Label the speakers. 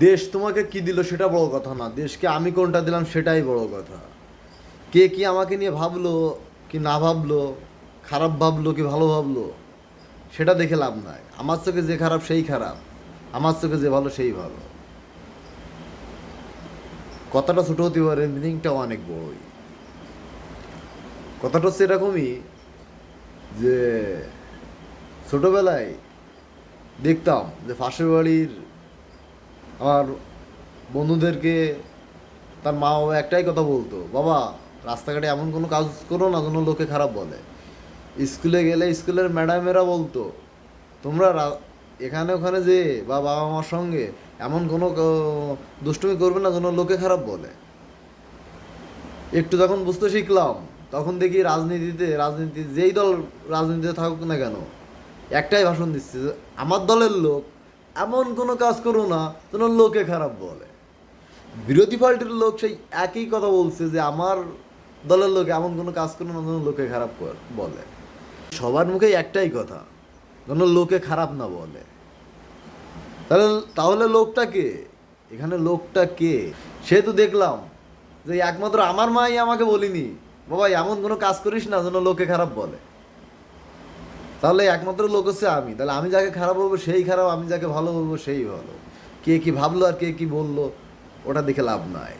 Speaker 1: দেশ তোমাকে কি দিল সেটা বড় কথা না, দেশকে আমি কোনটা দিলাম সেটাই বড় কথা। কে কি আমাকে নিয়ে ভাবলো কি না ভাবলো, খারাপ ভাবলো কি ভালো ভাবলো, সেটা দেখে লাভ নাই। আমার চোখে যে খারাপ সেই খারাপ, আমার চোখে যে ভালো সেই ভালো। কথাটা ছোটো হতে পারে, মিনিংটাও অনেক বড়ই। কথাটা হচ্ছে এরকমই যে ছোটোবেলায় দেখতাম যে পাশের বাড়ির আমার বন্ধুদেরকে তার মা বাবা একটাই কথা বলতো, বাবা রাস্তাঘাটে এমন কোনো কাজ করো না যেন লোকে খারাপ বলে। স্কুলে গেলে স্কুলের ম্যাডামেরা বলতো, তোমরা এখানে ওখানে যে বা বাবা মার সঙ্গে এমন কোনো দুষ্টুমি করবে না যেন লোকে খারাপ বলে। একটু যখন বুঝতে শিখলাম তখন দেখি রাজনীতি যেই দল রাজনীতিতে থাকুক না কেন একটাই ভাষণ দিচ্ছে যে আমার দলের লোক এমন কোনো কাজ করো না যেন লোকে খারাপ বলে। বিরোধী পার্টির লোক সেই একই কথা বলছে যে আমার দলের লোক এমন কোনো কাজ করো না যেন লোকে খারাপ বলে। সবার মুখেই একটাই কথা, যেন লোকে খারাপ না বলে। তাহলে তাহলে লোকটা কে? এখানে লোকটা কে? সেহেতু দেখলাম যে একমাত্র আমার মাই আমাকে বলিনি, বাবা এমন কোনো কাজ করিস না যেন লোকে খারাপ বলে। তাহলে একমাত্র লোক হচ্ছে আমি। তাহলে আমি যাকে খারাপ বলবো সেই খারাপ, আমি যাকে ভালো বলবো সেই ভালো। কে কি ভাবলো আর কে কি বললো ওটা দেখে লাভ নাই।